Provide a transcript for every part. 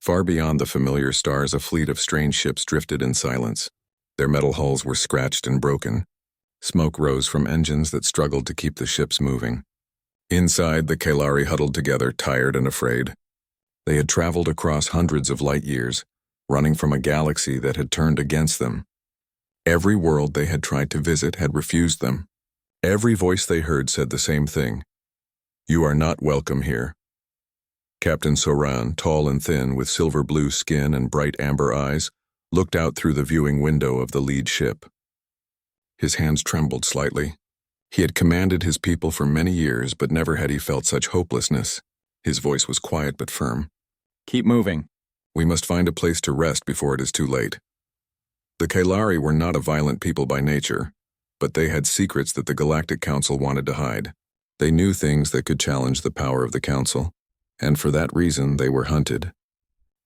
Far beyond the familiar stars, a fleet of strange ships drifted in silence. Their metal hulls were scratched and broken. Smoke rose from engines that struggled to keep the ships moving. Inside, the Kalari huddled together, tired and afraid. They had traveled across hundreds of light years, running from a galaxy that had turned against them. Every world they had tried to visit had refused them. Every voice they heard said the same thing. "You are not welcome here." Captain Soran, tall and thin, with silver-blue skin and bright amber eyes, looked out through the viewing window of the lead ship. His hands trembled slightly. He had commanded his people for many years, but never had he felt such hopelessness. His voice was quiet but firm. "Keep moving. We must find a place to rest before it is too late." The Kalari were not a violent people by nature, but they had secrets that the Galactic Council wanted to hide. They knew things that could challenge the power of the Council, and for that reason they were hunted.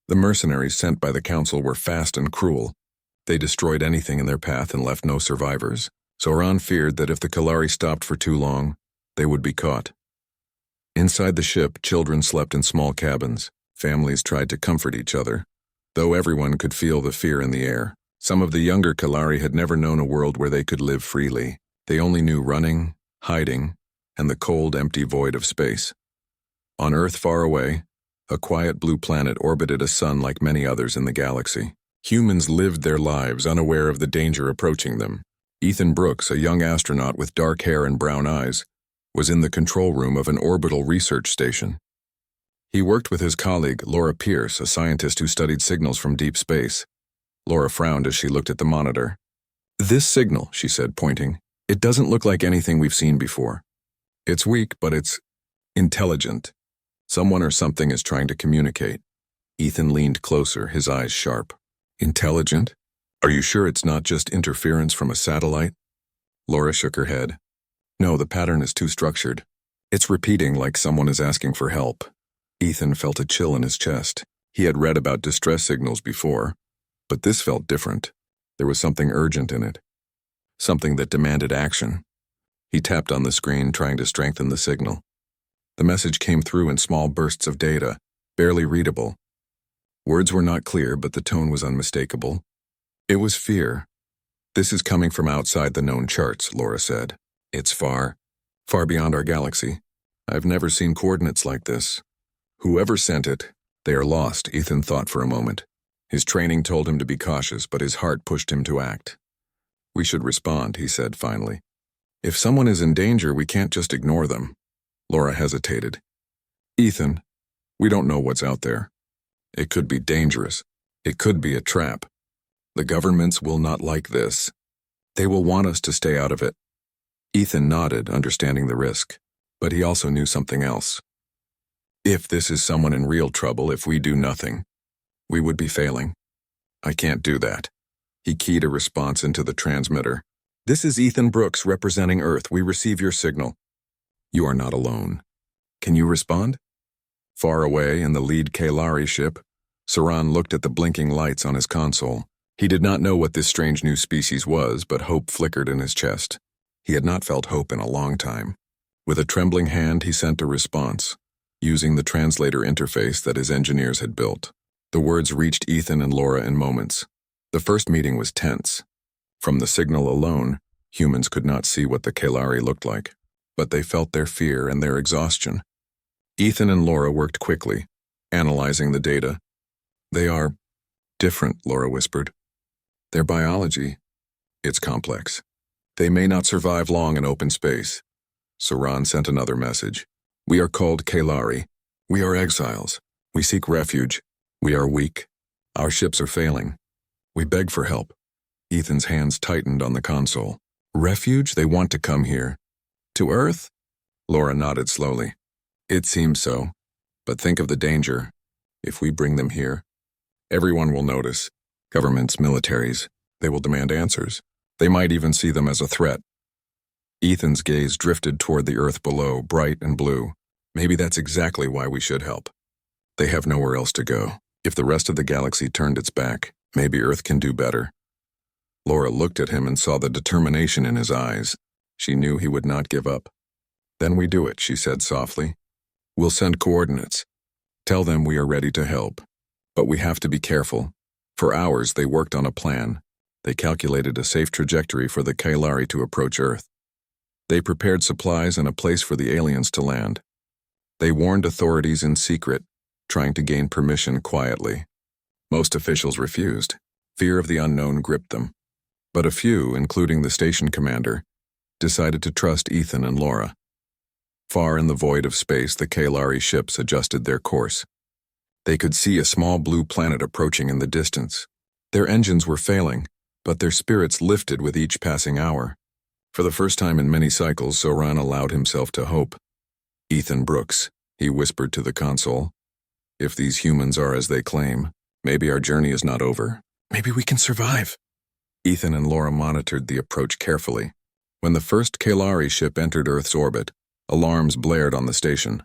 The mercenaries sent by the Council were fast and cruel. They destroyed anything in their path and left no survivors. Soran feared that if the Kalari stopped for too long, they would be caught. Inside the ship, children slept in small cabins. Families tried to comfort each other, though everyone could feel the fear in the air. Some of the younger Kalari had never known a world where they could live freely. They only knew running, hiding, and the cold, empty void of space. On Earth far away, a quiet blue planet orbited a sun like many others in the galaxy. Humans lived their lives unaware of the danger approaching them. Ethan Brooks, a young astronaut with dark hair and brown eyes, was in the control room of an orbital research station. He worked with his colleague, Laura Pierce, a scientist who studied signals from deep space. Laura frowned as she looked at the monitor. "This signal," she said, pointing, "it doesn't look like anything we've seen before. It's weak, but it's intelligent. Someone or something is trying to communicate." Ethan leaned closer, his eyes sharp. "Intelligent? Are you sure it's not just interference from a satellite?" Laura shook her head. "No, the pattern is too structured. It's repeating like someone is asking for help." Ethan felt a chill in his chest. He had read about distress signals before, but this felt different. There was something urgent in it, something that demanded action. He tapped on the screen, trying to strengthen the signal. The message came through in small bursts of data, barely readable. Words were not clear, but the tone was unmistakable. It was fear. "This is coming from outside the known charts," Laura said. "It's far beyond our galaxy. I've never seen coordinates like this." Whoever sent it, they are lost, Ethan thought for a moment. His training told him to be cautious, but his heart pushed him to act. "We should respond," he said finally. "If someone is in danger, we can't just ignore them." Laura hesitated. "Ethan, we don't know what's out there. It could be dangerous. It could be a trap. The governments will not like this. They will want us to stay out of it." Ethan nodded, understanding the risk, but he also knew something else. If this is someone in real trouble, if we do nothing, we would be failing. "I can't do that." He keyed a response into the transmitter. "This is Ethan Brooks representing Earth. We receive your signal. You are not alone. Can you respond?" Far away in the lead Kalari ship, Soran looked at the blinking lights on his console. He did not know what this strange new species was, but hope flickered in his chest. He had not felt hope in a long time. With a trembling hand, he sent a response, using the translator interface that his engineers had built. The words reached Ethan and Laura in moments. The first meeting was tense. From the signal alone, humans could not see what the Kalari looked like, but they felt their fear and their exhaustion. Ethan and Laura worked quickly, analyzing the data. "They are different," Laura whispered. "Their biology, it's complex. They may not survive long in open space." Soran sent another message. "We are called Kalari. We are exiles. We seek refuge. We are weak. Our ships are failing. We beg for help." Ethan's hands tightened on the console. "Refuge? They want to come here. To Earth?" Laura nodded slowly. "It seems so. But think of the danger. If we bring them here, everyone will notice. Governments, militaries. They will demand answers. They might even see them as a threat." Ethan's gaze drifted toward the Earth below, bright and blue. "Maybe that's exactly why we should help. They have nowhere else to go. If the rest of the galaxy turned its back, maybe Earth can do better." Laura looked at him and saw the determination in his eyes. She knew he would not give up. "Then we do it," she said softly. "We'll send coordinates. Tell them we are ready to help. But we have to be careful. For hours, they worked on a plan. They calculated a safe trajectory for the Kailari to approach Earth. They prepared supplies and a place for the aliens to land. They warned authorities in secret, trying to gain permission quietly. Most officials refused. Fear of the unknown gripped them. But a few, including the station commander, decided to trust Ethan and Laura. Far in the void of space, the Kailari ships adjusted their course. They could see a small blue planet approaching in the distance. Their engines were failing, but their spirits lifted with each passing hour. For the first time in many cycles, Soran allowed himself to hope. "Ethan Brooks," he whispered to the console. "If these humans are as they claim, maybe our journey is not over. Maybe we can survive." Ethan and Laura monitored the approach carefully. When the first Kailari ship entered Earth's orbit, alarms blared on the station.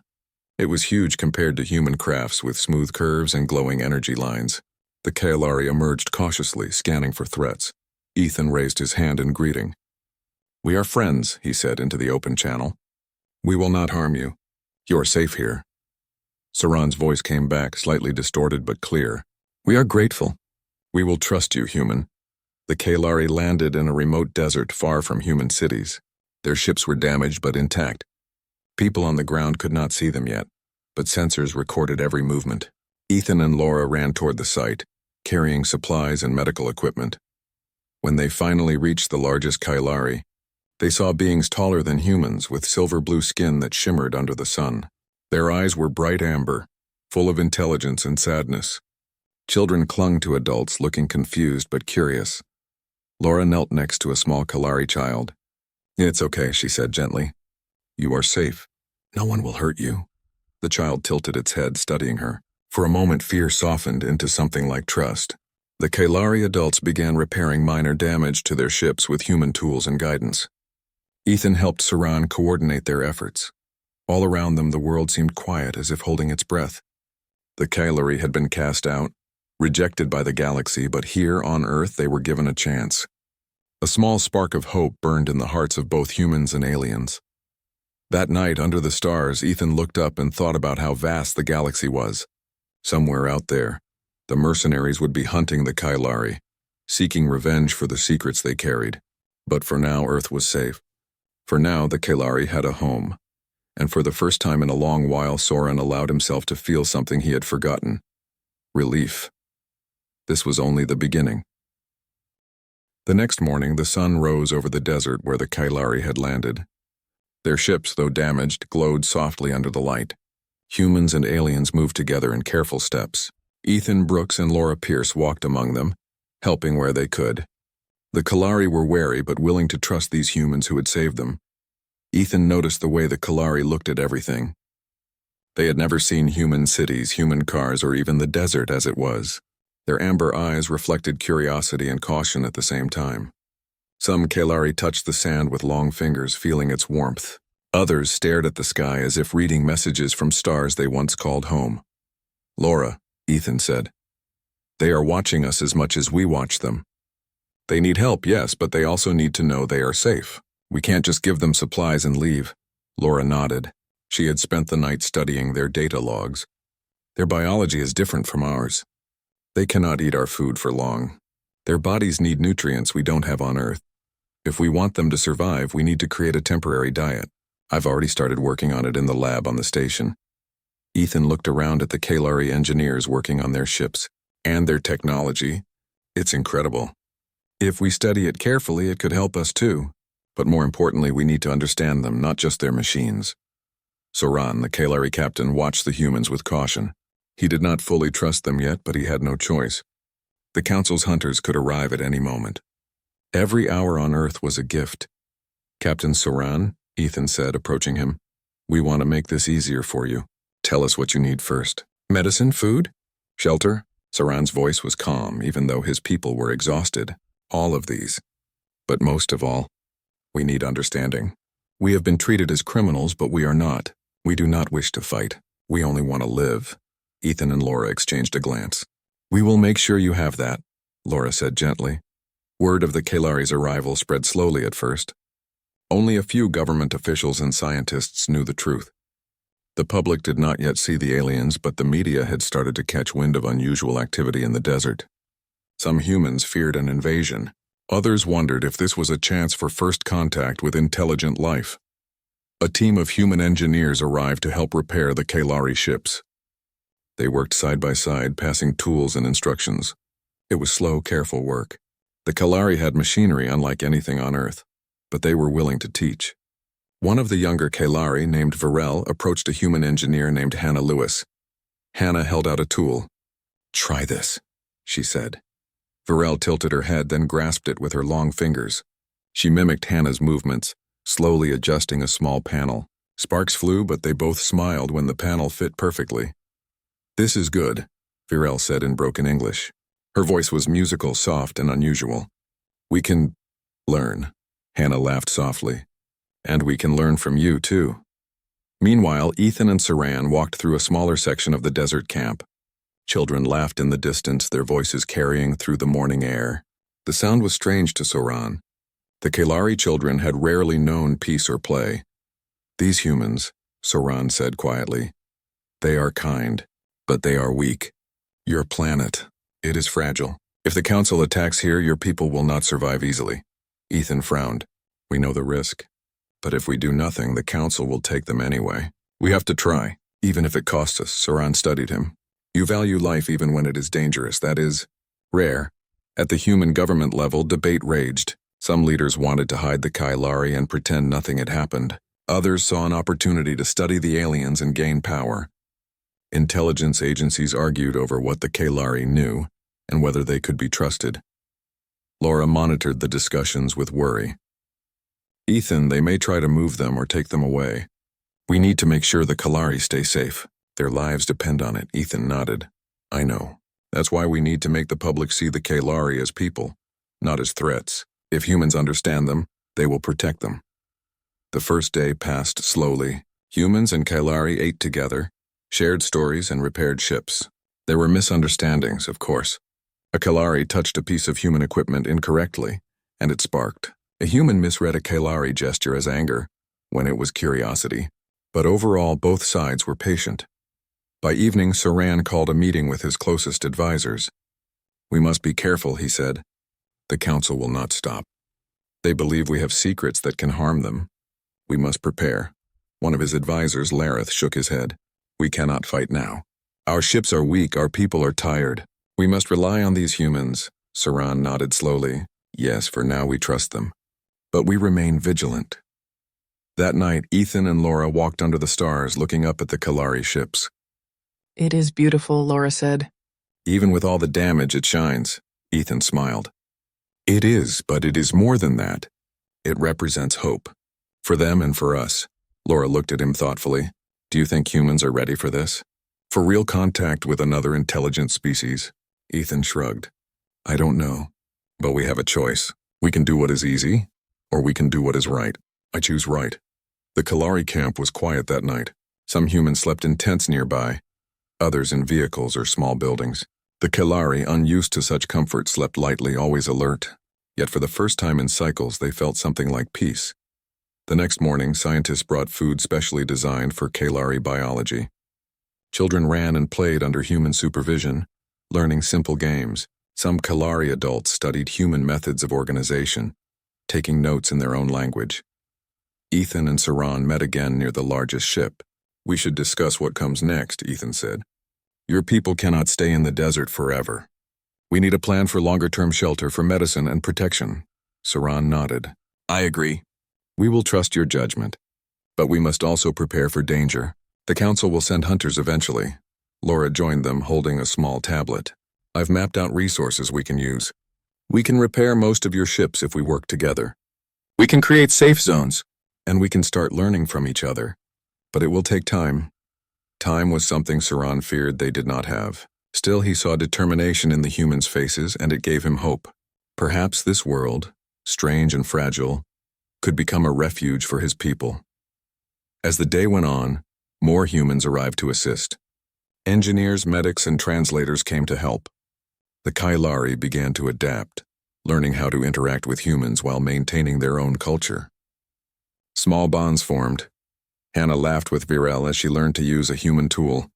It was huge compared to human crafts with smooth curves and glowing energy lines. The Kailari emerged cautiously, scanning for threats. Ethan raised his hand in greeting. "We are friends," he said into the open channel. "We will not harm you. You are safe here." Saran's voice came back, slightly distorted but clear. "We are grateful. We will trust you, human." The Kailari landed in a remote desert far from human cities. Their ships were damaged but intact. People on the ground could not see them yet, but sensors recorded every movement. Ethan and Laura ran toward the site, carrying supplies and medical equipment. When they finally reached the largest Kailari, they saw beings taller than humans with silver-blue skin that shimmered under the sun. Their eyes were bright amber, full of intelligence and sadness. Children clung to adults, looking confused but curious. Laura knelt next to a small Kailari child. "It's okay," she said gently. "You are safe. No one will hurt you." The child tilted its head, studying her. For a moment, fear softened into something like trust. The Kailari adults began repairing minor damage to their ships with human tools and guidance. Ethan helped Saran coordinate their efforts. All around them, the world seemed quiet, as if holding its breath. The Kailari had been cast out, rejected by the galaxy, but here on Earth they were given a chance. A small spark of hope burned in the hearts of both humans and aliens. That night, under the stars, Ethan looked up and thought about how vast the galaxy was. Somewhere out there, the mercenaries would be hunting the Kailari, seeking revenge for the secrets they carried. But for now, Earth was safe. For now, the Kailari had a home. And for the first time in a long while, Soran allowed himself to feel something he had forgotten. Relief. This was only the beginning. The next morning, the sun rose over the desert where the Kailari had landed. Their ships, though damaged, glowed softly under the light. Humans and aliens moved together in careful steps. Ethan Brooks and Laura Pierce walked among them, helping where they could. The Kailari were wary but willing to trust these humans who had saved them. Ethan noticed the way the Kailari looked at everything. They had never seen human cities, human cars, or even the desert as it was. Their amber eyes reflected curiosity and caution at the same time. Some Kailari touched the sand with long fingers, feeling its warmth. Others stared at the sky as if reading messages from stars they once called home. "Laura," Ethan said, "they are watching us as much as we watch them. They need help, yes, but they also need to know they are safe. We can't just give them supplies and leave." Laura nodded. She had spent the night studying their data logs. "Their biology is different from ours. They cannot eat our food for long. Their bodies need nutrients we don't have on Earth. If we want them to survive, we need to create a temporary diet. I've already started working on it in the lab on the station." Ethan looked around at the Kailari engineers working on their ships and their technology. It's incredible. If we study it carefully, it could help us too. But more importantly, we need to understand them, not just their machines. Soran, the Kailari captain, watched the humans with caution. He did not fully trust them yet, but he had no choice. The Council's hunters could arrive at any moment. Every hour on Earth was a gift. "Captain Soran," Ethan said, approaching him, "we want to make this easier for you. Tell us what you need first. Medicine, food, shelter?" Soran's voice was calm, even though his people were exhausted. "All of these. But most of all, we need understanding. We have been treated as criminals, but we are not. We do not wish to fight. We only want to live." Ethan and Laura exchanged a glance. "We will make sure you have that," Laura said gently. Word of the Kailari's arrival spread slowly at first. Only a few government officials and scientists knew the truth. The public did not yet see the aliens, but the media had started to catch wind of unusual activity in the desert. Some humans feared an invasion. Others wondered if this was a chance for first contact with intelligent life. A team of human engineers arrived to help repair the Kalari ships. They worked side by side, passing tools and instructions. It was slow, careful work. The Kalari had machinery unlike anything on Earth, but they were willing to teach. One of the younger Kalari, named Varel, approached a human engineer named Hannah Lewis. Hannah held out a tool. "Try this," she said. Varel tilted her head, then grasped it with her long fingers. She mimicked Hannah's movements, slowly adjusting a small panel. Sparks flew, but they both smiled when the panel fit perfectly. "This is good," Varel said in broken English. Her voice was musical, soft, and unusual. "We can learn," Hannah laughed softly. "And we can learn from you, too." Meanwhile, Ethan and Saran walked through a smaller section of the desert camp. Children laughed in the distance, their voices carrying through the morning air. The sound was strange to Soran. The Kalari children had rarely known peace or play. "These humans," Soran said quietly, "they are kind, but they are weak. Your planet, it is fragile. If the Council attacks here, your people will not survive easily." Ethan frowned. "We know the risk. But if we do nothing, the Council will take them anyway. We have to try, even if it costs us." Soran studied him. "You value life even when it is dangerous. That is rare." At the human government level, debate raged. Some leaders wanted to hide the Kalari and pretend nothing had happened. Others saw an opportunity to study the aliens and gain power. Intelligence agencies argued over what the Kalari knew and whether they could be trusted. Laura monitored the discussions with worry. "Ethan, they may try to move them or take them away. We need to make sure the Kalari stay safe. Their lives depend on it." Ethan nodded. "I know. That's why we need to make the public see the Kalari as people, not as threats. If humans understand them, they will protect them." The first day passed slowly. Humans and Kalari ate together, shared stories, and repaired ships. There were misunderstandings, of course. A Kalari touched a piece of human equipment incorrectly, and it sparked. A human misread a Kalari gesture as anger, when it was curiosity. But overall, both sides were patient. By evening, Saran called a meeting with his closest advisors. "We must be careful," he said. "The Council will not stop. They believe we have secrets that can harm them. We must prepare." One of his advisors, Lareth, shook his head. "We cannot fight now. Our ships are weak, our people are tired. We must rely on these humans." Saran nodded slowly. "Yes, for now we trust them. But we remain vigilant." That night, Ethan and Laura walked under the stars, looking up at the Kalari ships. "It is beautiful," Laura said. "Even with all the damage, it shines." Ethan smiled. "It is, but it is more than that. It represents hope. For them and for us." Laura looked at him thoughtfully. "Do you think humans are ready for this? For real contact with another intelligent species?" Ethan shrugged. "I don't know. But we have a choice. We can do what is easy, or we can do what is right. I choose right." The Kalari camp was quiet that night. Some humans slept in tents nearby, others in vehicles or small buildings. The Kalari, unused to such comfort, slept lightly, always alert. Yet for the first time in cycles, they felt something like peace. The next morning, scientists brought food specially designed for Kalari biology. Children ran and played under human supervision, learning simple games. Some Kalari adults studied human methods of organization, taking notes in their own language. Ethan and Saran met again near the largest ship. "We should discuss what comes next," Ethan said. "Your people cannot stay in the desert forever. We need a plan for longer-term shelter, for medicine and protection." Saran nodded. "I agree. We will trust your judgment. But we must also prepare for danger. The Council will send hunters eventually." Laura joined them, holding a small tablet. "I've mapped out resources we can use. We can repair most of your ships if we work together. We can create safe zones, and we can start learning from each other. But it will take time." Time was something Saran feared they did not have. Still, he saw determination in the humans' faces, and it gave him hope. Perhaps this world, strange and fragile, could become a refuge for his people. As the day went on, more humans arrived to assist. Engineers, medics, and translators came to help. The Kalari began to adapt, learning how to interact with humans while maintaining their own culture. Small bonds formed. Hannah laughed with Virel as she learned to use a human tool.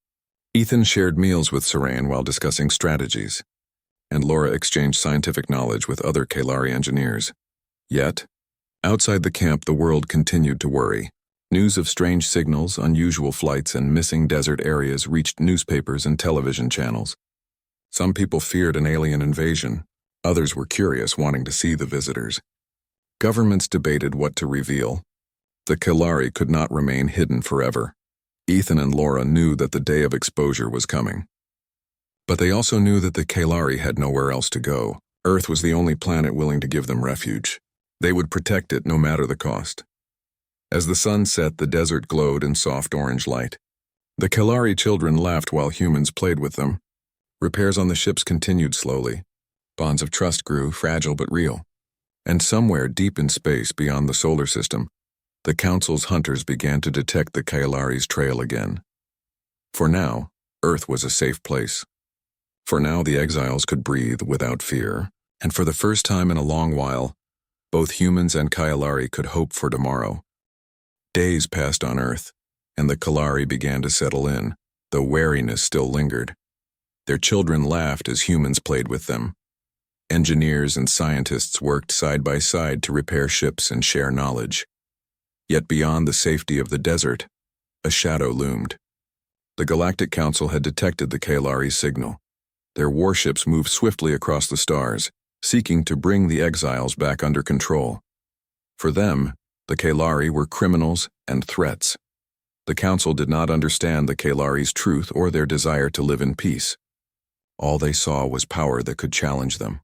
Ethan shared meals with Saran while discussing strategies, and Laura exchanged scientific knowledge with other Kalari engineers. Yet, outside the camp, the world continued to worry. News of strange signals, unusual flights, and missing desert areas reached newspapers and television channels. Some people feared an alien invasion. Others were curious, wanting to see the visitors. Governments debated what to reveal. The Kalari could not remain hidden forever. Ethan and Laura knew that the day of exposure was coming. But they also knew that the Kalari had nowhere else to go. Earth was the only planet willing to give them refuge. They would protect it no matter the cost. As the sun set, the desert glowed in soft orange light. The Kalari children laughed while humans played with them. Repairs on the ships continued slowly. Bonds of trust grew, fragile but real. And somewhere deep in space beyond the solar system, the Council's hunters began to detect the Kalari's trail again. For now, Earth was a safe place. For now, the exiles could breathe without fear. And for the first time in a long while, both humans and Kalari could hope for tomorrow. Days passed on Earth, and the Kalari began to settle in, though wariness still lingered. Their children laughed as humans played with them. Engineers and scientists worked side by side to repair ships and share knowledge. Yet beyond the safety of the desert, a shadow loomed. The Galactic Council had detected the Kalari's signal. Their warships moved swiftly across the stars, seeking to bring the exiles back under control. For them, the Kalari were criminals and threats. The Council did not understand the Kalari's truth or their desire to live in peace. All they saw was power that could challenge them.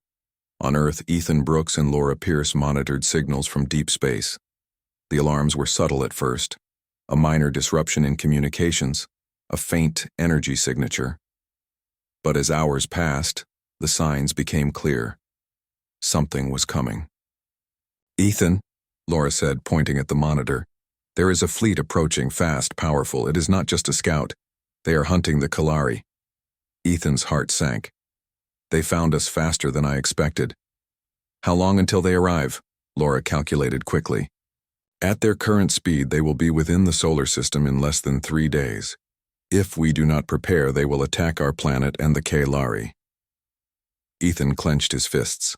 On Earth, Ethan Brooks and Laura Pierce monitored signals from deep space. The alarms were subtle at first, a minor disruption in communications, a faint energy signature. But as hours passed, the signs became clear. Something was coming. "Ethan," Laura said, pointing at the monitor, "there is a fleet approaching, fast, powerful. It is not just a scout. They are hunting the Kalari." Ethan's heart sank. "They found us faster than I expected." "How long until they arrive?" Laura calculated quickly. "At their current speed, they will be within the solar system in less than 3 days. If we do not prepare, they will attack our planet and the Kalari." Ethan clenched his fists.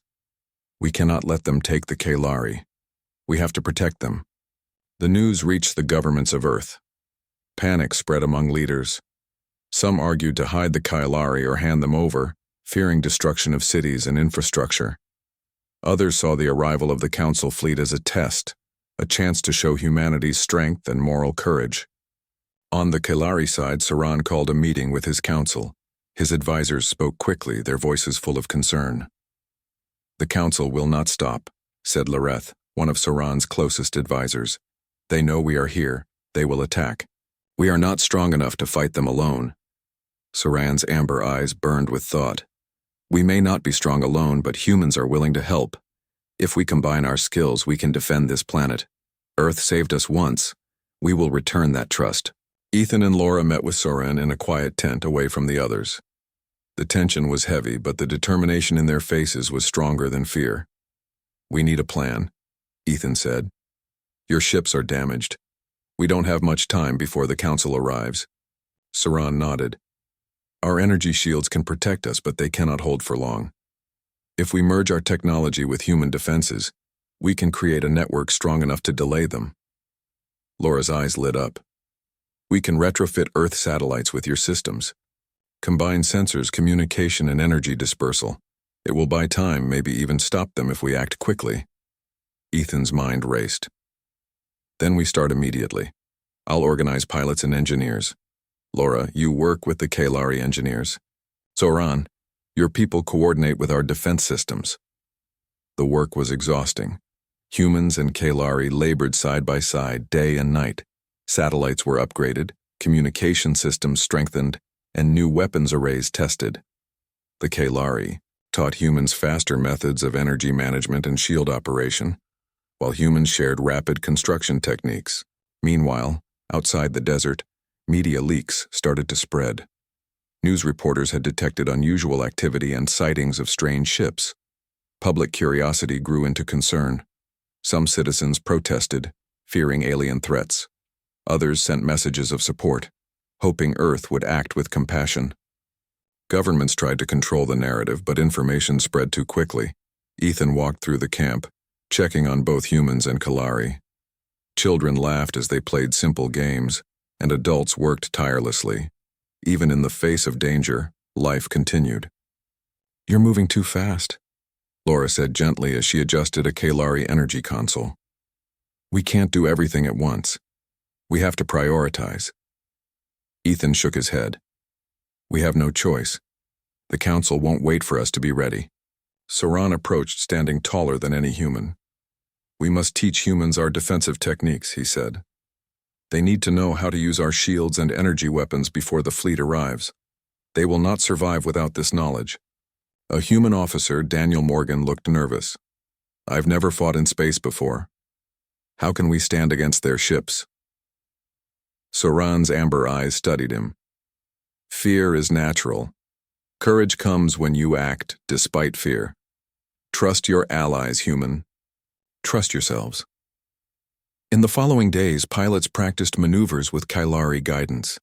"We cannot let them take the Kalari. We have to protect them." The news reached the governments of Earth. Panic spread among leaders. Some argued to hide the Kalari or hand them over, fearing destruction of cities and infrastructure. Others saw the arrival of the Council fleet as a test, a chance to show humanity's strength and moral courage. On the Kalari side, Saran called a meeting with his council. His advisors spoke quickly, their voices full of concern. "The Council will not stop," said Lareth, one of Saran's closest advisors. "They know we are here. They will attack. We are not strong enough to fight them alone." Saran's amber eyes burned with thought. "We may not be strong alone, but humans are willing to help. If we combine our skills, we can defend this planet. Earth saved us once. We will return that trust." Ethan and Laura met with Saran in a quiet tent away from the others. The tension was heavy, but the determination in their faces was stronger than fear. "We need a plan," Ethan said. "Your ships are damaged. We don't have much time before the Council arrives." Saran nodded. "Our energy shields can protect us, but they cannot hold for long. If we merge our technology with human defenses, we can create a network strong enough to delay them." Laura's eyes lit up. "We can retrofit Earth satellites with your systems. Combine sensors, communication, and energy dispersal. It will buy time, maybe even stop them if we act quickly." Ethan's mind raced. "Then we start immediately. I'll organize pilots and engineers. Laura, you work with the Kalari engineers. Saran, your people coordinate with our defense systems." The work was exhausting. Humans and Kalari labored side by side, day and night. Satellites were upgraded, communication systems strengthened, and new weapons arrays tested. The Kalari taught humans faster methods of energy management and shield operation, while humans shared rapid construction techniques. Meanwhile, outside the desert, media leaks started to spread. News reporters had detected unusual activity and sightings of strange ships. Public curiosity grew into concern. Some citizens protested, fearing alien threats. Others sent messages of support, hoping Earth would act with compassion. Governments tried to control the narrative, but information spread too quickly. Ethan walked through the camp, checking on both humans and Kalari. Children laughed as they played simple games, and adults worked tirelessly. Even in the face of danger, life continued. "You're moving too fast," Laura said gently as she adjusted a Kalari energy console. "We can't do everything at once. We have to prioritize." Ethan shook his head. "We have no choice. The council won't wait for us to be ready." Saran approached, standing taller than any human. "We must teach humans our defensive techniques," he said. "They need to know how to use our shields and energy weapons before the fleet arrives. They will not survive without this knowledge." A human officer, Daniel Morgan, looked nervous. "I've never fought in space before. How can we stand against their ships?" Saran's amber eyes studied him. "Fear is natural. Courage comes when you act despite fear. Trust your allies, human. Trust yourselves." In the following days, pilots practiced maneuvers with Kalari guidance.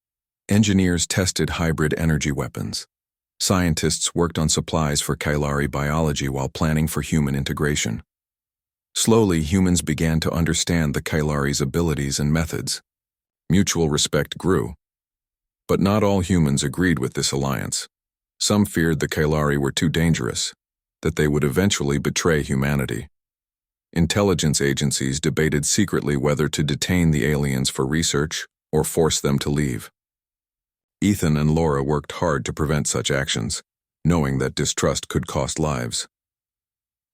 Engineers tested hybrid energy weapons. Scientists worked on supplies for Kalari biology while planning for human integration. Slowly, humans began to understand the Kalari's abilities and methods. Mutual respect grew. But not all humans agreed with this alliance. Some feared the Kalari were too dangerous, that they would eventually betray humanity. Intelligence agencies debated secretly whether to detain the aliens for research or force them to leave. Ethan and Laura worked hard to prevent such actions, knowing that distrust could cost lives.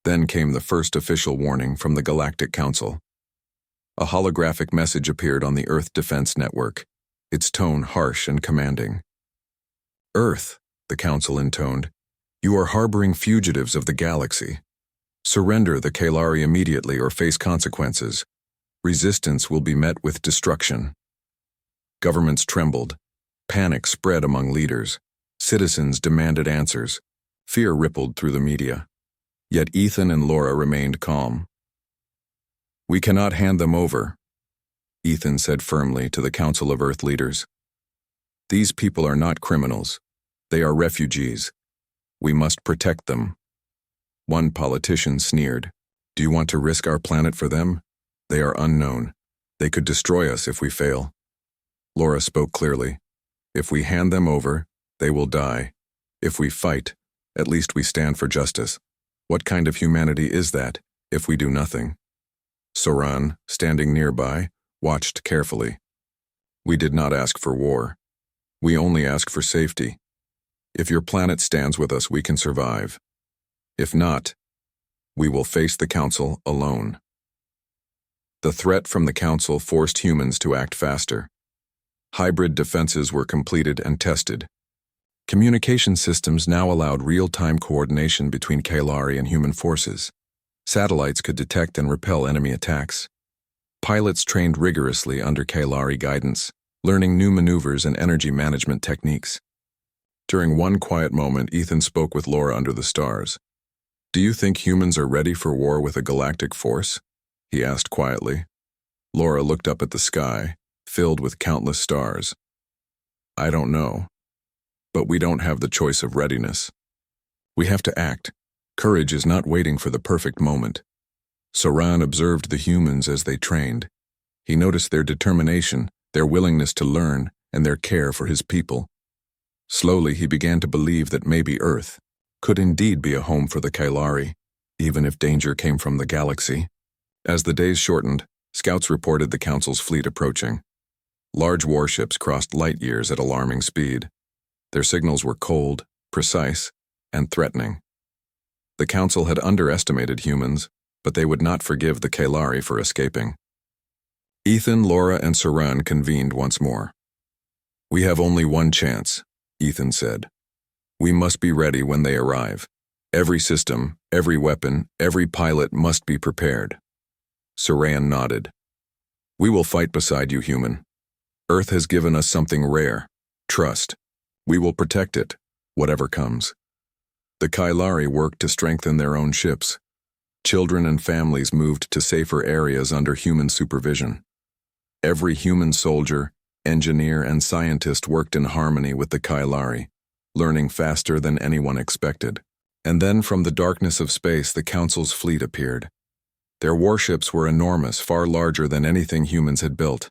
Then came the first official warning from the Galactic Council. A holographic message appeared on the Earth Defense Network, its tone harsh and commanding. "Earth," the Council intoned, "you are harboring fugitives of the galaxy. Surrender the Kalari immediately or face consequences. Resistance will be met with destruction." Governments trembled. Panic spread among leaders. Citizens demanded answers. Fear rippled through the media. Yet Ethan and Laura remained calm. "We cannot hand them over," Ethan said firmly to the Council of Earth leaders. "These people are not criminals. They are refugees. We must protect them." One politician sneered. "Do you want to risk our planet for them? They are unknown. They could destroy us if we fail." Laura spoke clearly. "If we hand them over, they will die. If we fight, at least we stand for justice. What kind of humanity is that, if we do nothing?" Saran, standing nearby, watched carefully. "We did not ask for war. We only ask for safety. If your planet stands with us, we can survive. If not, we will face the Council alone." The threat from the Council forced humans to act faster. Hybrid defenses were completed and tested. Communication systems now allowed real-time coordination between Kalari and human forces. Satellites could detect and repel enemy attacks. Pilots trained rigorously under Kalari guidance, learning new maneuvers and energy management techniques. During one quiet moment, Ethan spoke with Laura under the stars. "Do you think humans are ready for war with a galactic force?" he asked quietly. Laura looked up at the sky, filled with countless stars. "I don't know. But we don't have the choice of readiness. We have to act. Courage is not waiting for the perfect moment." Saran observed the humans as they trained. He noticed their determination, their willingness to learn, and their care for his people. Slowly, he began to believe that maybe Earth could indeed be a home for the Kalari, even if danger came from the galaxy. As the days shortened, scouts reported the Council's fleet approaching. Large warships crossed light years at alarming speed. Their signals were cold, precise, and threatening. The Council had underestimated humans, but they would not forgive the Kalari for escaping. Ethan, Laura, and Saran convened once more. "We have only one chance," Ethan said. "We must be ready when they arrive. Every system, every weapon, every pilot must be prepared." Saran nodded. "We will fight beside you, human. Earth has given us something rare, trust. We will protect it, whatever comes." The Kalari worked to strengthen their own ships. Children and families moved to safer areas under human supervision. Every human soldier, engineer, and scientist worked in harmony with the Kailari, learning faster than anyone expected. And then from the darkness of space, the Council's fleet appeared. Their warships were enormous, far larger than anything humans had built.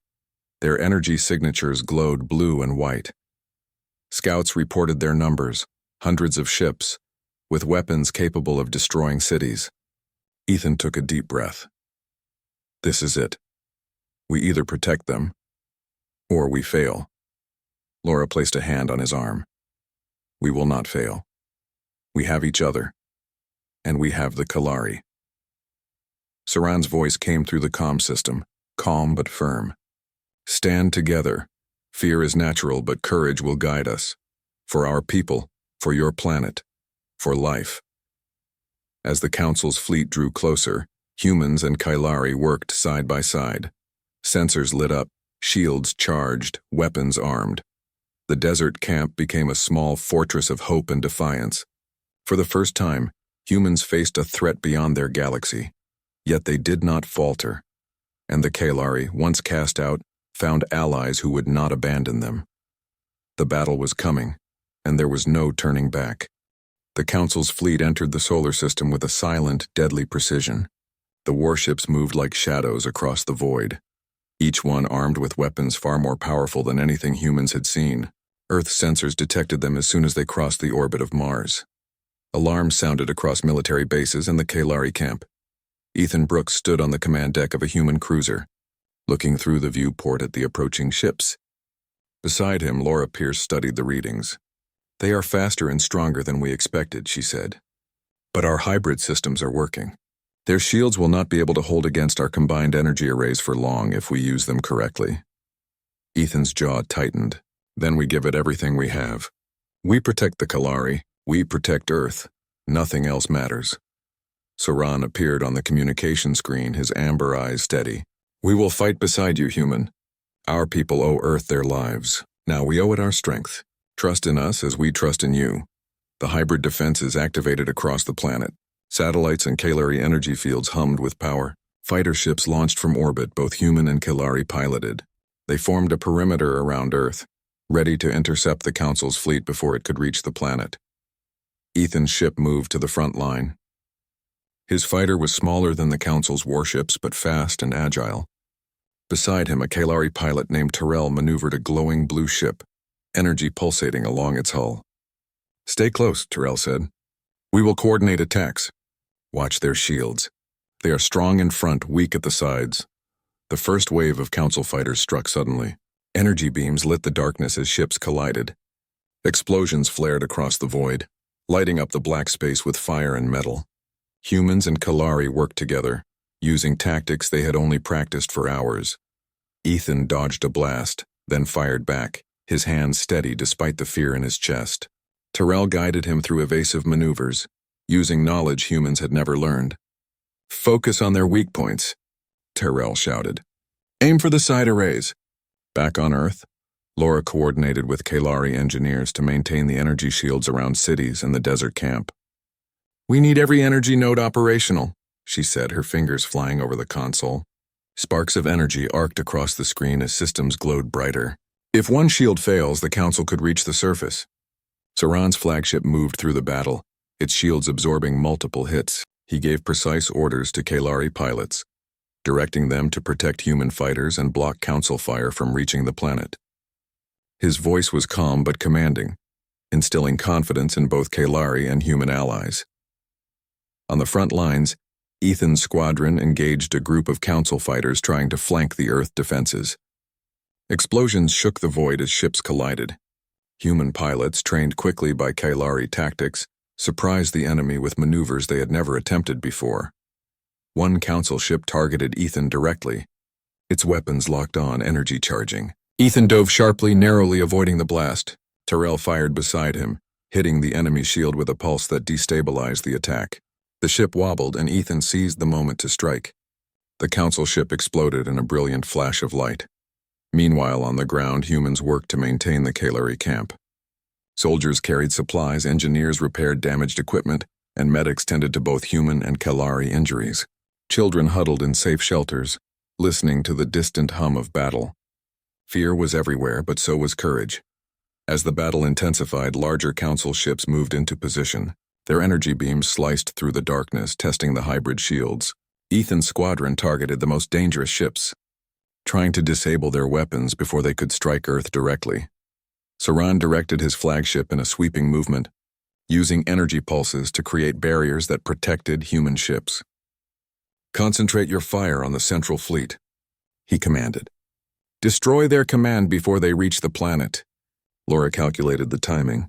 Their energy signatures glowed blue and white. Scouts reported their numbers, hundreds of ships, with weapons capable of destroying cities. Ethan took a deep breath. This is it. We either protect them, or we fail. Laura placed a hand on his arm. We will not fail. We have each other, and we have the Kalari. Saran's voice came through the comm system, calm but firm. Stand together. Fear is natural, but courage will guide us. For our people, for your planet, for life. As the Council's fleet drew closer, humans and Kailari worked side by side. Sensors lit up, shields charged, weapons armed. The desert camp became a small fortress of hope and defiance. For the first time, humans faced a threat beyond their galaxy. Yet they did not falter. And the Kailari, once cast out, found allies who would not abandon them. The battle was coming, and there was no turning back. The Council's fleet entered the solar system with a silent, deadly precision. The warships moved like shadows across the void, each one armed with weapons far more powerful than anything humans had seen. Earth sensors detected them as soon as they crossed the orbit of Mars. Alarms sounded across military bases and the Kailari camp. Ethan Brooks stood on the command deck of a human cruiser, looking through the viewport at the approaching ships. Beside him, Laura Pierce studied the readings. They are faster and stronger than we expected, she said. But our hybrid systems are working. Their shields will not be able to hold against our combined energy arrays for long if we use them correctly. Ethan's jaw tightened. Then we give it everything we have. We protect the Kalari. We protect Earth. Nothing else matters. Saran appeared on the communication screen, his amber eyes steady. We will fight beside you, human. Our people owe Earth their lives. Now we owe it our strength. Trust in us as we trust in you. The hybrid defense is activated across the planet. Satellites and Kalari energy fields hummed with power. Fighter ships launched from orbit, both human and Kalari piloted. They formed a perimeter around Earth, ready to intercept the Council's fleet before it could reach the planet. Ethan's ship moved to the front line. His fighter was smaller than the Council's warships, but fast and agile. Beside him, a Kalari pilot named Terrell maneuvered a glowing blue ship, energy pulsating along its hull. Stay close, Terrell said. We will coordinate attacks. Watch their shields. They are strong in front, weak at the sides. The first wave of Council fighters struck suddenly. Energy beams lit the darkness as ships collided. Explosions flared across the void, lighting up the black space with fire and metal. Humans and Kalari worked together, using tactics they had only practiced for hours. Ethan dodged a blast, then fired back, his hands steady despite the fear in his chest. Terrell guided him through evasive maneuvers, using knowledge humans had never learned. Focus on their weak points, Terrell shouted. Aim for the side arrays. Back on Earth, Laura coordinated with Kalari engineers to maintain the energy shields around cities and the desert camp. We need every energy node operational, she said, her fingers flying over the console. Sparks of energy arced across the screen as systems glowed brighter. If one shield fails, the Council could reach the surface. Saran's flagship moved through the battle, its shields absorbing multiple hits. He gave precise orders to Kalari pilots, directing them to protect human fighters and block Council fire from reaching the planet. His voice was calm but commanding, instilling confidence in both Kalari and human allies. On the front lines, Ethan's squadron engaged a group of Council fighters trying to flank the Earth defenses. Explosions shook the void as ships collided. Human pilots, trained quickly by Kalari tactics, surprised the enemy with maneuvers they had never attempted before. One Council ship targeted Ethan directly, its weapons locked on, energy charging. Ethan dove sharply, narrowly avoiding the blast. Terrell fired beside him, hitting the enemy shield with a pulse that destabilized the attack. The ship wobbled, and Ethan seized the moment to strike. The Council ship exploded in a brilliant flash of light. Meanwhile, on the ground, humans worked to maintain the Kalari camp. Soldiers carried supplies, engineers repaired damaged equipment, and medics tended to both human and Kalari injuries. Children huddled in safe shelters, listening to the distant hum of battle. Fear was everywhere, but so was courage. As the battle intensified, larger council ships moved into position. Their energy beams sliced through the darkness, testing the hybrid shields. Ethan's squadron targeted the most dangerous ships, trying to disable their weapons before they could strike Earth directly. Saran directed his flagship in a sweeping movement, using energy pulses to create barriers that protected human ships. "Concentrate your fire on the central fleet," he commanded. "Destroy their command before they reach the planet." Laura calculated the timing.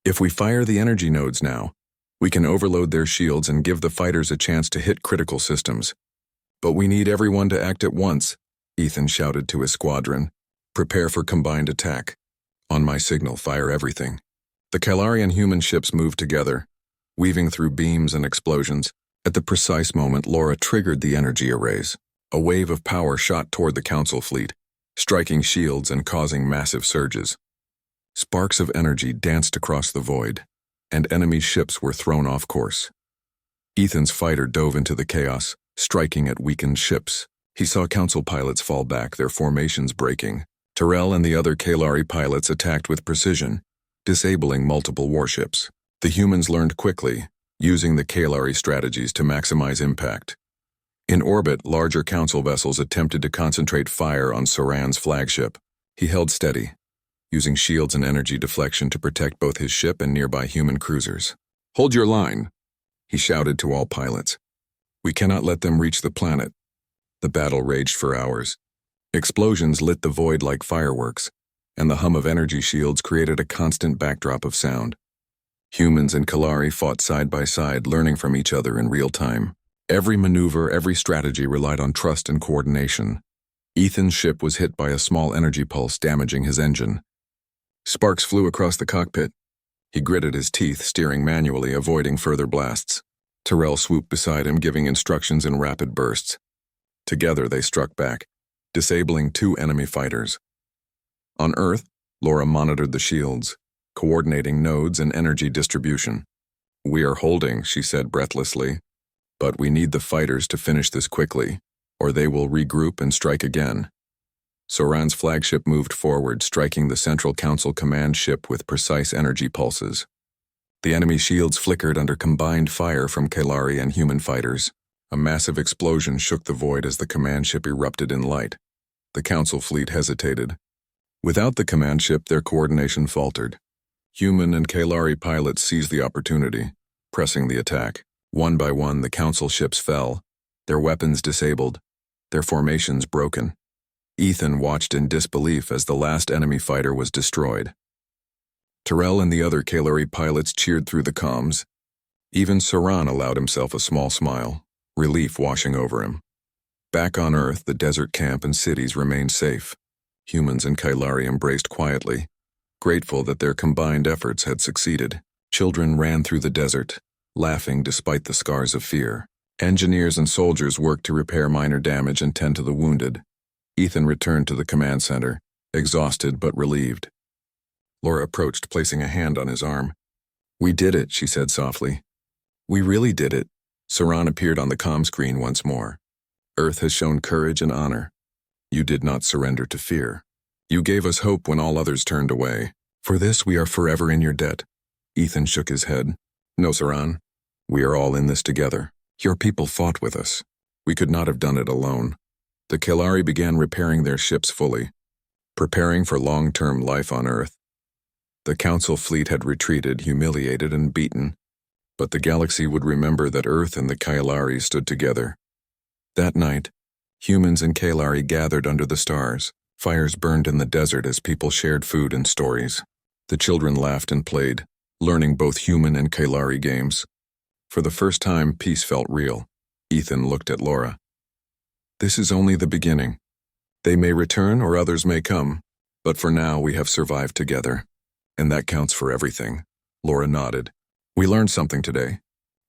"If we fire the energy nodes now, we can overload their shields and give the fighters a chance to hit critical systems. But we need everyone to act at once," Ethan shouted to his squadron. "Prepare for combined attack. On my signal, fire everything." The Kalarian human ships moved together, weaving through beams and explosions. At the precise moment, Laura triggered the energy arrays. A wave of power shot toward the Council fleet, striking shields and causing massive surges. Sparks of energy danced across the void, and enemy ships were thrown off course. Ethan's fighter dove into the chaos, striking at weakened ships. He saw Council pilots fall back, their formations breaking. Terrell and the other Kalari pilots attacked with precision, disabling multiple warships. The humans learned quickly, using the Kalari strategies to maximize impact. In orbit, larger Council vessels attempted to concentrate fire on Saran's flagship. He held steady, using shields and energy deflection to protect both his ship and nearby human cruisers. "Hold your line," he shouted to all pilots. "We cannot let them reach the planet." The battle raged for hours. Explosions lit the void like fireworks, and the hum of energy shields created a constant backdrop of sound. Humans and Kalari fought side by side, learning from each other in real time. Every maneuver, every strategy relied on trust and coordination. Ethan's ship was hit by a small energy pulse, damaging his engine. Sparks flew across the cockpit. He gritted his teeth, steering manually, avoiding further blasts. Terrell swooped beside him, giving instructions in rapid bursts. Together they struck back, disabling 2 enemy fighters. On Earth, Laura monitored the shields, coordinating nodes and energy distribution. "We are holding," she said breathlessly, "but we need the fighters to finish this quickly, or they will regroup and strike again." Saran's flagship moved forward, striking the Central Council command ship with precise energy pulses. The enemy shields flickered under combined fire from Kalari and human fighters. A massive explosion shook the void as the command ship erupted in light. The Council fleet hesitated. Without the command ship, their coordination faltered. Human and Kalari pilots seized the opportunity, pressing the attack. One by one, the Council ships fell, their weapons disabled, their formations broken. Ethan watched in disbelief as the last enemy fighter was destroyed. Terrell and the other Kalari pilots cheered through the comms. Even Saran allowed himself a small smile, relief washing over him. Back on Earth, the desert camp and cities remained safe. Humans and Kalari embraced quietly, grateful that their combined efforts had succeeded. Children ran through the desert, laughing despite the scars of fear. Engineers and soldiers worked to repair minor damage and tend to the wounded. Ethan returned to the command center, exhausted but relieved. Laura approached, placing a hand on his arm. "We did it," she said softly. "We really did it." Saran appeared on the comm screen once more. "Earth has shown courage and honor. You did not surrender to fear. You gave us hope when all others turned away. For this, we are forever in your debt." Ethan shook his head. "No, Saran. We are all in this together. Your people fought with us. We could not have done it alone." The Kalari began repairing their ships fully, preparing for long-term life on Earth. The Council fleet had retreated, humiliated and beaten, but the galaxy would remember that Earth and the Kalari stood together. That night, humans and Kalari gathered under the stars. Fires burned in the desert as people shared food and stories. The children laughed and played, learning both human and Kalari games. For the first time, peace felt real. Ethan looked at Laura. "This is only the beginning. They may return or others may come, but for now we have survived together. And that counts for everything." Laura nodded. "We learned something today.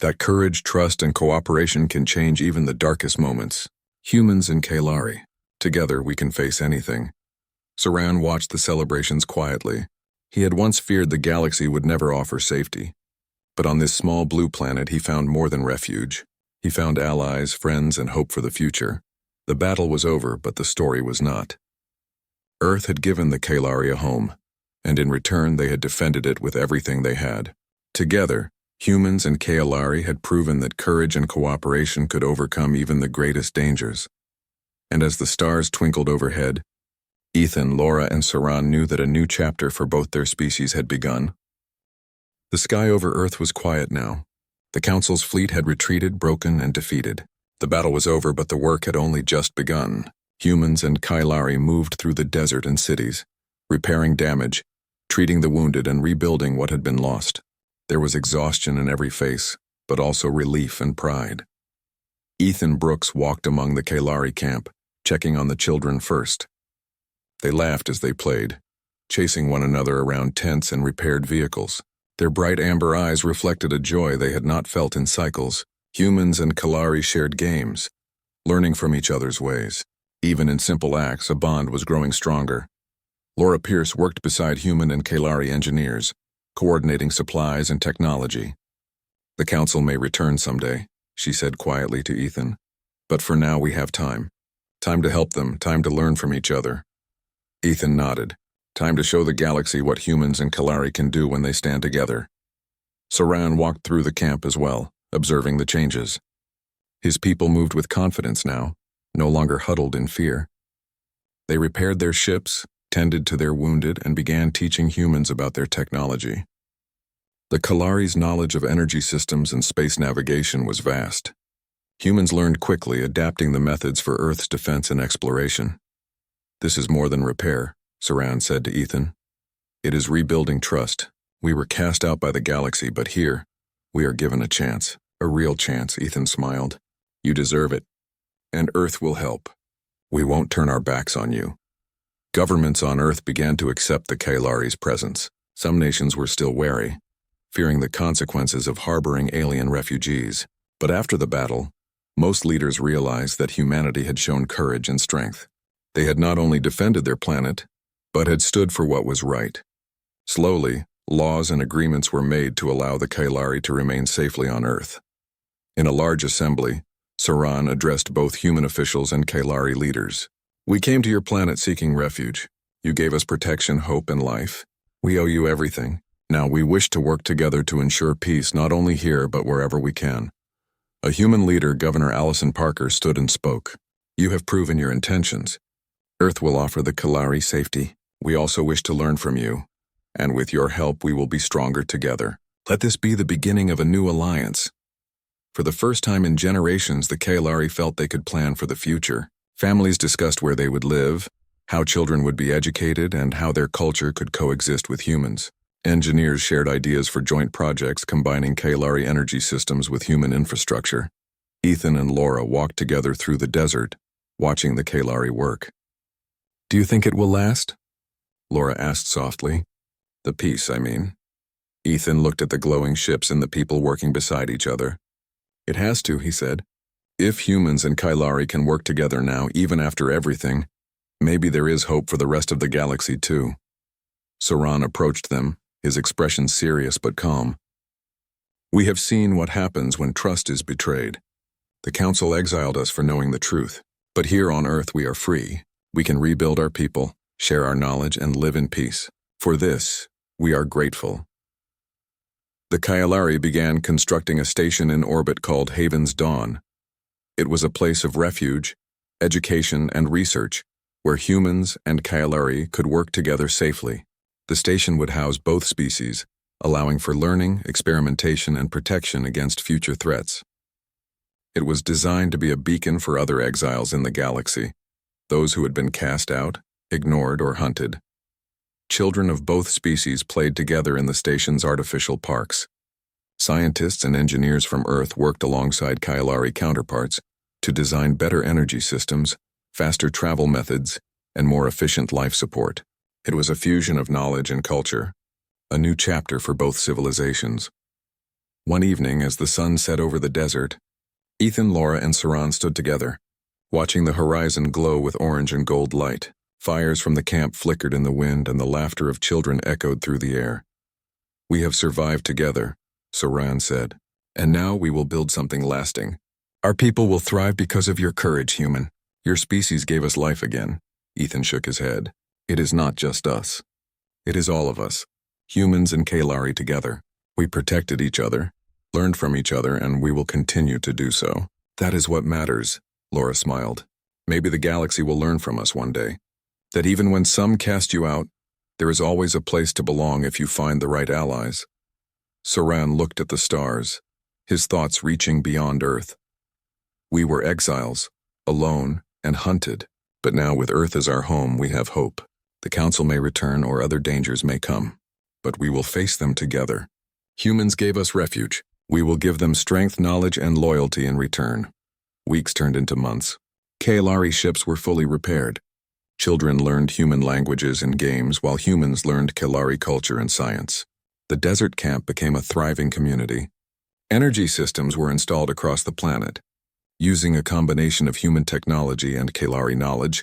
That courage, trust, and cooperation can change even the darkest moments. Humans and Kalari. Together we can face anything." Saran watched the celebrations quietly. He had once feared the galaxy would never offer safety. But on this small blue planet he found more than refuge. He found allies, friends, and hope for the future. The battle was over, but the story was not. Earth had given the Kalari a home, and in return they had defended it with everything they had. Together, humans and Kalari had proven that courage and cooperation could overcome even the greatest dangers. And as the stars twinkled overhead, Ethan, Laura, and Saran knew that a new chapter for both their species had begun. The sky over Earth was quiet now. The Council's fleet had retreated, broken, and defeated. The battle was over, but the work had only just begun. Humans and Kalari moved through the desert and cities, repairing damage, treating the wounded, and rebuilding what had been lost. There was exhaustion in every face, but also relief and pride. Ethan Brooks walked among the Kalari camp, checking on the children first. They laughed as they played, chasing one another around tents and repaired vehicles. Their bright amber eyes reflected a joy they had not felt in cycles. Humans and Kalari shared games, learning from each other's ways. Even in simple acts, a bond was growing stronger. Laura Pierce worked beside human and Kalari engineers, coordinating supplies and technology. "The Council may return someday," she said quietly to Ethan. "But for now we have time. Time to help them, time to learn from each other." Ethan nodded. Time to show the galaxy what humans and Kalari can do when they stand together. Saran walked through the camp as well, observing the changes. His people moved with confidence now, no longer huddled in fear. They repaired their ships, tended to their wounded, and began teaching humans about their technology. The Kalari's knowledge of energy systems and space navigation was vast. Humans learned quickly, adapting the methods for Earth's defense and exploration. "This is more than repair," Saran said to Ethan. "It is rebuilding trust. We were cast out by the galaxy, but here, we are given a chance. A real chance," Ethan smiled. "You deserve it. And Earth will help. We won't turn our backs on you." Governments on Earth began to accept the Kalari's presence. Some nations were still wary, fearing the consequences of harboring alien refugees. But after the battle, most leaders realized that humanity had shown courage and strength. They had not only defended their planet, but had stood for what was right. Slowly, laws and agreements were made to allow the Kalari to remain safely on Earth. In a large assembly, Saran addressed both human officials and Kalari leaders. "We came to your planet seeking refuge. You gave us protection, hope, and life. We owe you everything. Now we wish to work together to ensure peace not only here but wherever we can." A human leader, Governor Allison Parker, stood and spoke. "You have proven your intentions. Earth will offer the Kalari safety. We also wish to learn from you, and with your help we will be stronger together. Let this be the beginning of a new alliance." For the first time in generations, the Kalari felt they could plan for the future. Families discussed where they would live, how children would be educated, and how their culture could coexist with humans. Engineers shared ideas for joint projects combining Kalari energy systems with human infrastructure. Ethan and Laura walked together through the desert, watching the Kalari work. "Do you think it will last?" Laura asked softly. "The peace, I mean." Ethan looked at the glowing ships and the people working beside each other. "It has to," he said. "If humans and Kalari can work together now, even after everything, maybe there is hope for the rest of the galaxy too." Saran approached them, his expression serious but calm. "We have seen what happens when trust is betrayed. The Council exiled us for knowing the truth, but here on Earth we are free. We can rebuild our people, share our knowledge, and live in peace. For this, we are grateful." The Kalari began constructing a station in orbit called Haven's Dawn. It was a place of refuge, education, and research, where humans and Kalari could work together safely. The station would house both species, allowing for learning, experimentation, and protection against future threats. It was designed to be a beacon for other exiles in the galaxy, those who had been cast out, ignored, or hunted. Children of both species played together in the station's artificial parks. Scientists and engineers from Earth worked alongside Kalari counterparts to design better energy systems, faster travel methods, and more efficient life support. It was a fusion of knowledge and culture, a new chapter for both civilizations. One evening, as the sun set over the desert, Ethan, Laura, and Saran stood together, watching the horizon glow with orange and gold light. Fires from the camp flickered in the wind, and the laughter of children echoed through the air. "We have survived together," Saran said, "and now we will build something lasting. Our people will thrive because of your courage, human." Your species gave us life again. Ethan shook his head. It is not just us. It is all of us, humans and Kalari together. We protected each other, learned from each other, and we will continue to do so. That is what matters, Laura smiled. Maybe the galaxy will learn from us one day. That even when some cast you out, there is always a place to belong if you find the right allies. Saran looked at the stars, his thoughts reaching beyond Earth. We were exiles, alone and hunted, but now with Earth as our home, we have hope. The Council may return or other dangers may come, but we will face them together. Humans gave us refuge. We will give them strength, knowledge, and loyalty in return. Weeks turned into months. Kalari ships were fully repaired. Children learned human languages and games while humans learned Kalari culture and science. The desert camp became a thriving community. Energy systems were installed across the planet, using a combination of human technology and Kalari knowledge,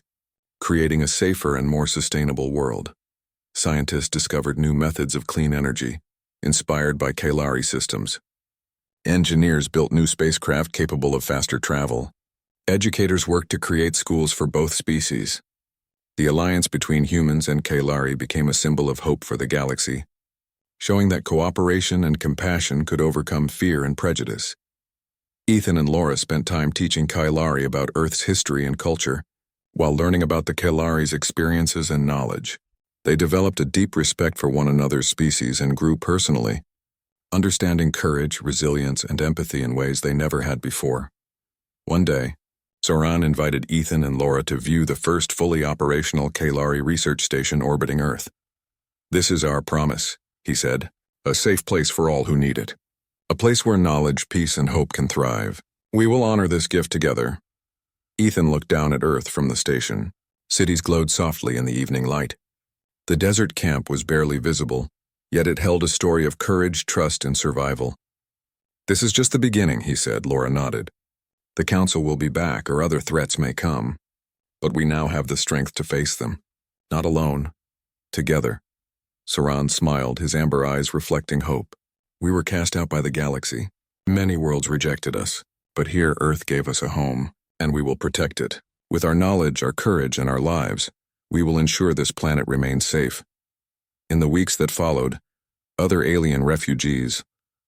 creating a safer and more sustainable world. Scientists discovered new methods of clean energy, inspired by Kalari systems. Engineers built new spacecraft capable of faster travel. Educators worked to create schools for both species. The alliance between humans and Kalari became a symbol of hope for the galaxy, showing that cooperation and compassion could overcome fear and prejudice. Ethan and Laura spent time teaching Kalari about Earth's history and culture, while learning about the Kalari's experiences and knowledge. They developed a deep respect for one another's species and grew personally, understanding courage, resilience, and empathy in ways they never had before. One day, Zoran invited Ethan and Laura to view the first fully operational Kalari research station orbiting Earth. "This is our promise," he said, "a safe place for all who need it. A place where knowledge, peace, and hope can thrive. We will honor this gift together." Ethan looked down at Earth from the station. Cities glowed softly in the evening light. The desert camp was barely visible, yet it held a story of courage, trust, and survival. "This is just the beginning," he said. Laura nodded. "The Council will be back, or other threats may come. But we now have the strength to face them. Not alone. Together." Saran smiled, his amber eyes reflecting hope. "We were cast out by the galaxy. Many worlds rejected us. But here Earth gave us a home, and we will protect it. With our knowledge, our courage, and our lives, we will ensure this planet remains safe." In the weeks that followed, other alien refugees,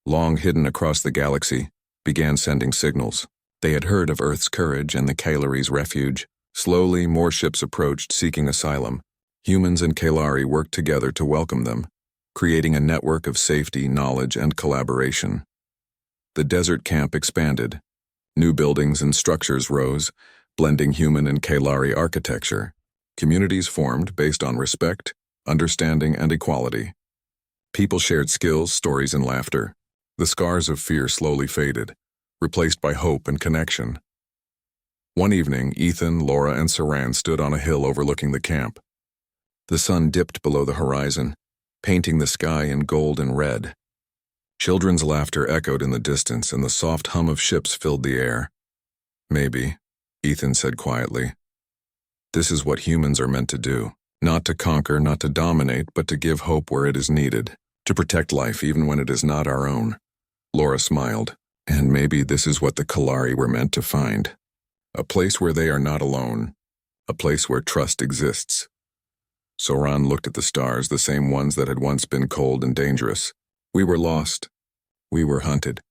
long hidden across the galaxy, began sending signals. They had heard of Earth's courage and the Kalari's refuge. Slowly, more ships approached, seeking asylum. Humans and Kalari worked together to welcome them, creating a network of safety, knowledge, and collaboration. The desert camp expanded. New buildings and structures rose, blending human and Kalari architecture. Communities formed based on respect, understanding, and equality. People shared skills, stories, and laughter. The scars of fear slowly faded, replaced by hope and connection. One evening, Ethan, Laura, and Saran stood on a hill overlooking the camp. The sun dipped below the horizon, painting the sky in gold and red. Children's laughter echoed in the distance, and the soft hum of ships filled the air. "Maybe," Ethan said quietly. "This is what humans are meant to do. Not to conquer, not to dominate, but to give hope where it is needed. To protect life even when it is not our own." Laura smiled. "And maybe this is what the Kalari were meant to find. A place where they are not alone. A place where trust exists." Soran looked at the stars, the same ones that had once been cold and dangerous. "We were lost. We were hunted.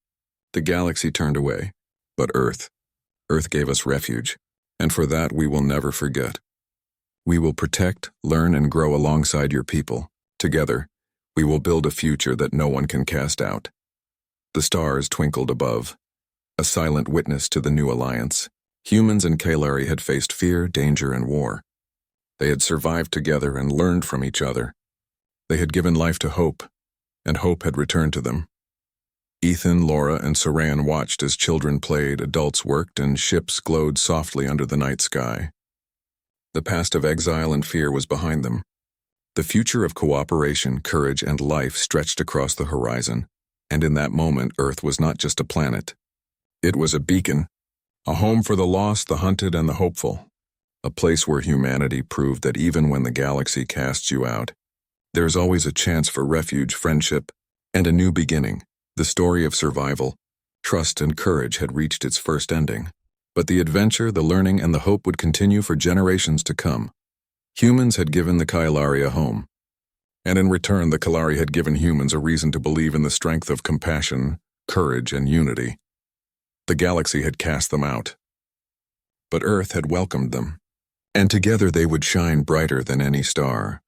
The galaxy turned away. But Earth gave us refuge. And for that we will never forget. We will protect, learn, and grow alongside your people. Together, we will build a future that no one can cast out." The stars twinkled above, a silent witness to the new alliance. Humans and Kalari had faced fear, danger, and war. They had survived together and learned from each other. They had given life to hope, and hope had returned to them. Ethan, Laura, and Saran watched as children played, adults worked, and ships glowed softly under the night sky. The past of exile and fear was behind them. The future of cooperation, courage, and life stretched across the horizon, and in that moment Earth was not just a planet. It was a beacon, a home for the lost, the hunted, and the hopeful. A place where humanity proved that even when the galaxy casts you out, there is always a chance for refuge, friendship, and a new beginning. The story of survival, trust, and courage had reached its first ending. But the adventure, the learning, and the hope would continue for generations to come. Humans had given the Kailari a home, and in return the Kalari had given humans a reason to believe in the strength of compassion, courage, and unity. The galaxy had cast them out, but Earth had welcomed them, and together they would shine brighter than any star.